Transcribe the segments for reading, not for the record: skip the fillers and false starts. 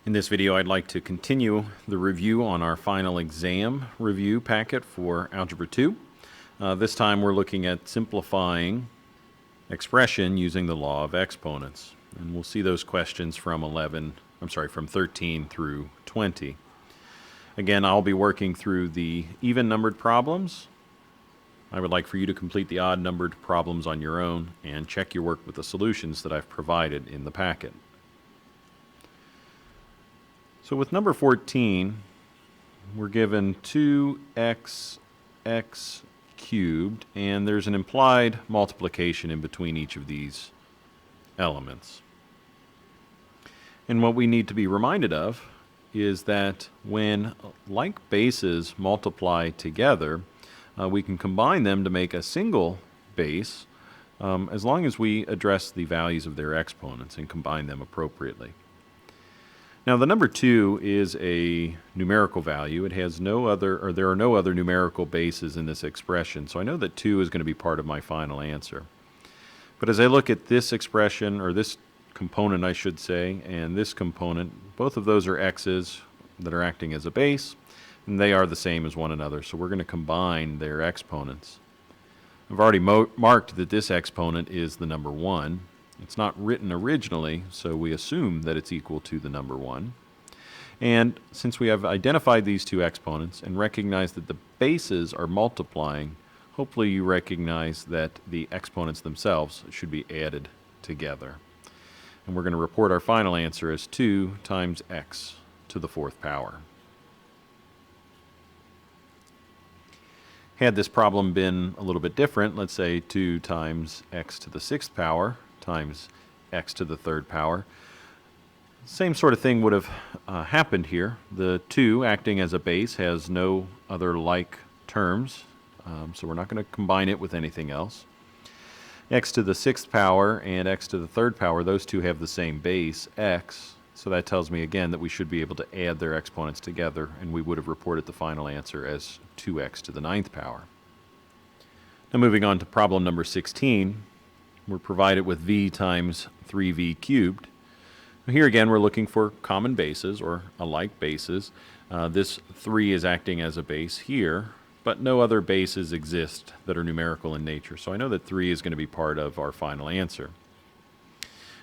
In this video, I'd like to continue the review on our final exam review packet for Algebra 2. This time we're looking at simplifying expression using the law of exponents. And we'll see those questions from 13 through 20. Again, I'll be working through the even-numbered problems. I would like for you to complete the odd-numbered problems on your own and check your work with the solutions that I've provided in the packet. So with number 14, we're given 2x cubed, and there's an implied multiplication in between each of these elements. And what we need to be reminded of is that when like bases multiply together, we can combine them to make a single base as long as we address the values of their exponents and combine them appropriately. Now the number 2 is a numerical value. It has there are no other numerical bases in this expression, so I know that 2 is going to be part of my final answer. But as I look at this expression, or this component I should say, and this component, both of those are x's that are acting as a base, and they are the same as one another, so we're going to combine their exponents. I've already marked that this exponent is the number 1. It's not written originally, so we assume that it's equal to the number 1. And since we have identified these two exponents and recognize that the bases are multiplying, hopefully you recognize that the exponents themselves should be added together. And we're going to report our final answer as 2 times x to the 4th power. Had this problem been a little bit different, let's say 2 times x to the 6th power times x to the 3rd power. Same sort of thing would have happened here. The 2 acting as a base has no other like terms, so we're not going to combine it with anything else. X to the 6th power and x to the 3rd power, those two have the same base, x, so that tells me again that we should be able to add their exponents together, and we would have reported the final answer as 2x to the 9th power. Now moving on to problem number 16, we're provided with v times 3v cubed. Here again we're looking for common bases or alike bases. This 3 is acting as a base here, but no other bases exist that are numerical in nature. So I know that 3 is going to be part of our final answer.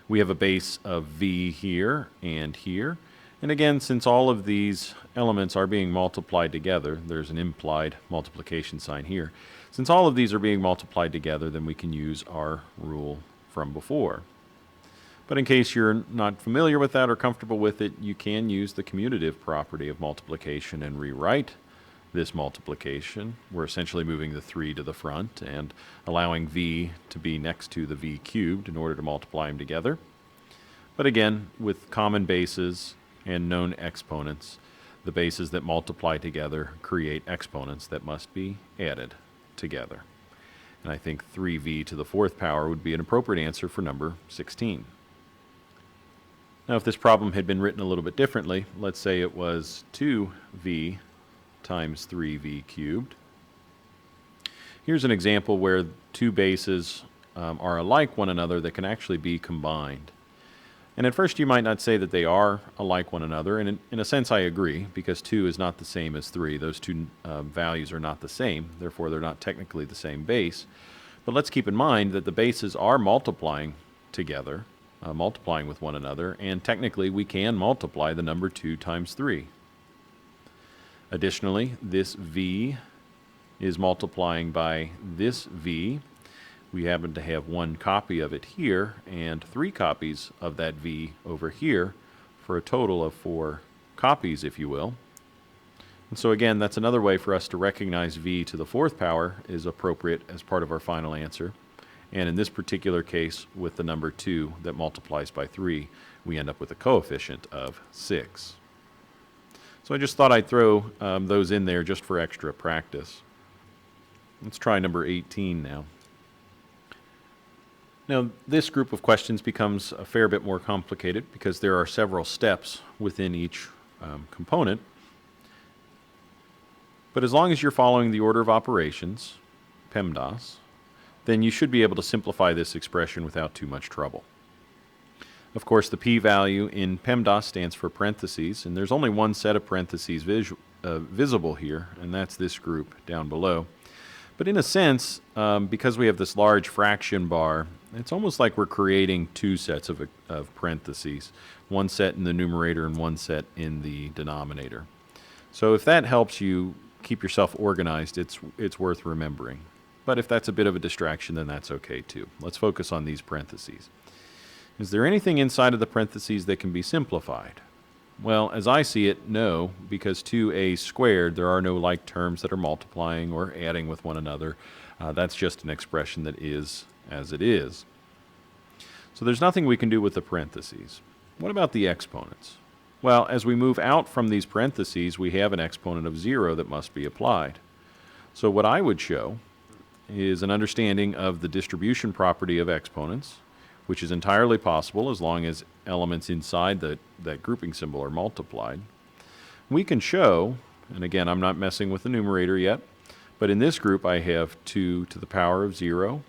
We have a base of v here and here. And again, since all of these elements are being multiplied together, there's an implied multiplication sign here. Since all of these are being multiplied together, then we can use our rule from before. But in case you're not familiar with that or comfortable with it, you can use the commutative property of multiplication and rewrite this multiplication. We're essentially moving the 3 to the front and allowing v to be next to the v cubed in order to multiply them together. But again, with common bases and known exponents, the bases that multiply together create exponents that must be added together. And I think 3v to the 4th power would be an appropriate answer for number 16. Now if this problem had been written a little bit differently, let's say it was 2v times 3v cubed. Here's an example where two bases are alike one another that can actually be combined. And at first you might not say that they are alike one another, and in a sense I agree, because 2 is not the same as 3. Those two values are not the same, therefore they're not technically the same base. But let's keep in mind that the bases are multiplying together, multiplying with one another, and technically we can multiply the number 2 times 3. Additionally, this v is multiplying by this v. We happen to have one copy of it here and 3 copies of that v over here for a total of 4 copies, if you will. And so again, that's another way for us to recognize v to the 4th power is appropriate as part of our final answer. And in this particular case, with the number 2 that multiplies by 3, we end up with a coefficient of 6. So I just thought I'd throw those in there just for extra practice. Let's try number 18 now. Now, this group of questions becomes a fair bit more complicated because there are several steps within each component. But as long as you're following the order of operations, PEMDAS, then you should be able to simplify this expression without too much trouble. Of course, the p-value in PEMDAS stands for parentheses, and there's only one set of parentheses visible here, and that's this group down below. But in a sense, because we have this large fraction bar, it's almost like we're creating two sets of parentheses, one set in the numerator and one set in the denominator. So if that helps you keep yourself organized, it's worth remembering. But if that's a bit of a distraction, then that's okay too. Let's focus on these parentheses. Is there anything inside of the parentheses that can be simplified? Well, as I see it, no, because 2a squared, there are no like terms that are multiplying or adding with one another. That's just an expression that is as it is. So there's nothing we can do with the parentheses. What about the exponents? Well, as we move out from these parentheses, we have an exponent of 0 that must be applied. So what I would show is an understanding of the distribution property of exponents, which is entirely possible as long as elements inside that grouping symbol are multiplied. We can show, and again, I'm not messing with the numerator yet, but in this group I have 2 to the power of 0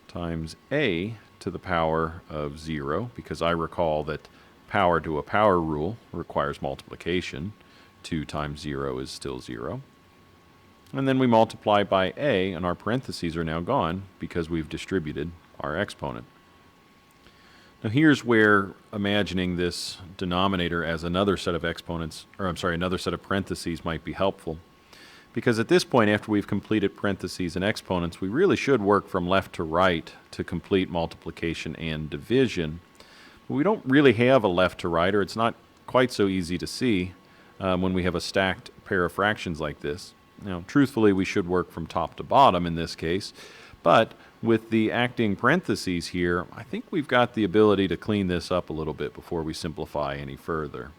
times a to the power of 0, because I recall that power to a power rule requires multiplication. 2 times 0 is still 0. And then we multiply by a, and our parentheses are now gone because we've distributed our exponent. Now here's where imagining this denominator as another set of exponents, or I'm sorry, another set of parentheses might be helpful. Because at this point, after we've completed parentheses and exponents, we really should work from left to right to complete multiplication and division. But we don't really have a left to right, or it's not quite so easy to see when we have a stacked pair of fractions like this. Now, truthfully, we should work from top to bottom in this case, but with the acting parentheses here, I think we've got the ability to clean this up a little bit before we simplify any further.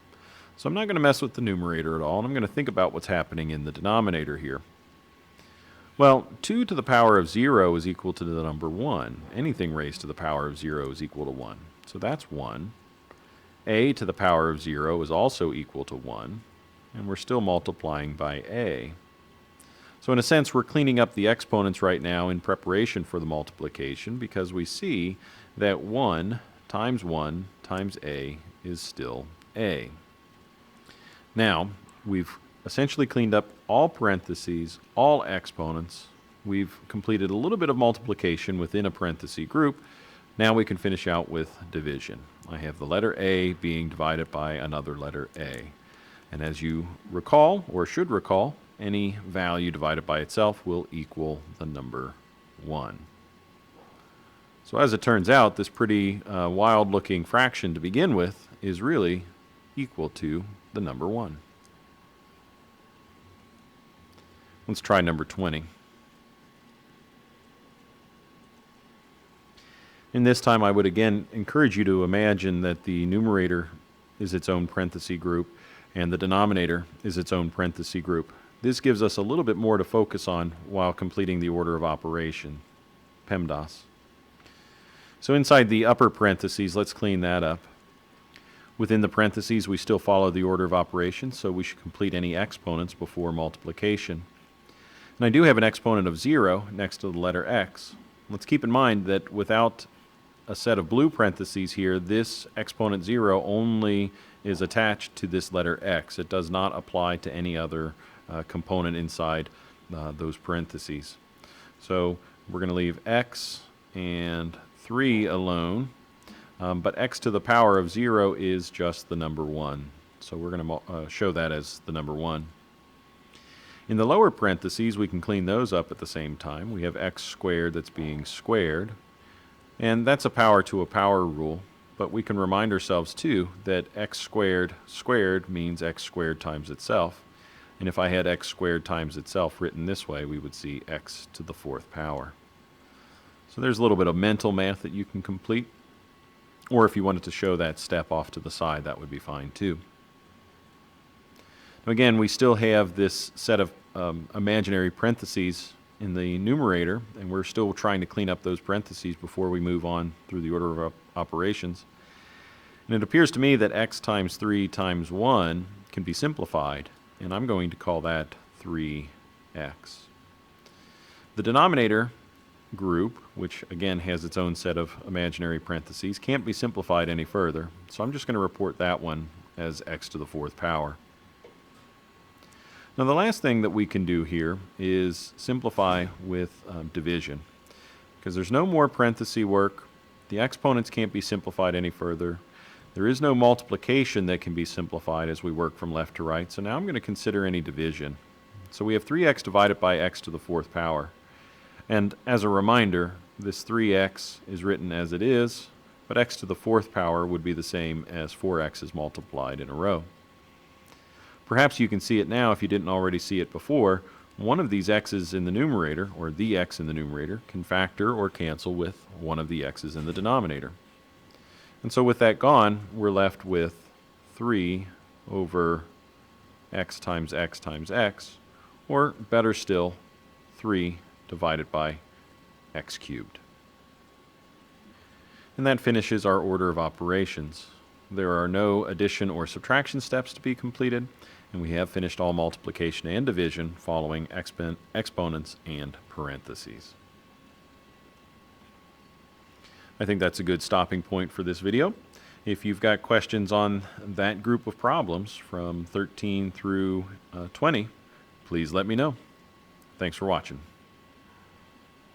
So I'm not going to mess with the numerator at all, and I'm going to think about what's happening in the denominator here. Well, 2 to the power of 0 is equal to the number 1. Anything raised to the power of 0 is equal to 1. So that's 1. A to the power of 0 is also equal to 1, and we're still multiplying by a. So in a sense, we're cleaning up the exponents right now in preparation for the multiplication, because we see that 1 times a is still a. Now, we've essentially cleaned up all parentheses, all exponents. We've completed a little bit of multiplication within a parenthesis group. Now we can finish out with division. I have the letter A being divided by another letter A. And as you recall, or should recall, any value divided by itself will equal the number 1. So as it turns out, this pretty wild-looking fraction to begin with is really equal to the number 1. Let's try number 20. And this time I would again encourage you to imagine that the numerator is its own parenthesis group and the denominator is its own parenthesis group. This gives us a little bit more to focus on while completing the order of operation, PEMDAS. So inside the upper parentheses, let's clean that up. Within the parentheses, we still follow the order of operation, so we should complete any exponents before multiplication. And I do have an exponent of 0 next to the letter x. Let's keep in mind that without a set of blue parentheses here, this exponent 0 only is attached to this letter x. It does not apply to any other component inside those parentheses. So we're going to leave x and 3 alone, but x to the power of 0 is just the number 1. So we're going to show that as the number 1. In the lower parentheses, we can clean those up at the same time. We have x squared that's being squared, and that's a power to a power rule, but we can remind ourselves too that x squared squared means x squared times itself. And if I had x squared times itself written this way, we would see x to the 4th power. So there's a little bit of mental math that you can complete. Or if you wanted to show that step off to the side, that would be fine too. Now again, we still have this set of imaginary parentheses in the numerator, and we're still trying to clean up those parentheses before we move on through the order of operations. And it appears to me that x times 3 times 1 can be simplified, and I'm going to call that 3x. The denominator group, which again has its own set of imaginary parentheses, can't be simplified any further. So I'm just going to report that one as x to the fourth power. Now the last thing that we can do here is simplify with division. Because there's no more parenthesis work, the exponents can't be simplified any further. There is no multiplication that can be simplified as we work from left to right, so now I'm going to consider any division. So we have 3x divided by x to the fourth power. And as a reminder, this 3x is written as it is, but x to the fourth power would be the same as 4x's multiplied in a row. Perhaps you can see it now if you didn't already see it before. One of these x's in the numerator, or the x in the numerator, can factor or cancel with one of the x's in the denominator. And so with that gone, we're left with 3 over x times x times x, or better still, 3 divided by x cubed. And that finishes our order of operations. There are no addition or subtraction steps to be completed, and we have finished all multiplication and division following exponents and parentheses. I think that's a good stopping point for this video. If you've got questions on that group of problems from 13 through 20, please let me know. Thanks for watching.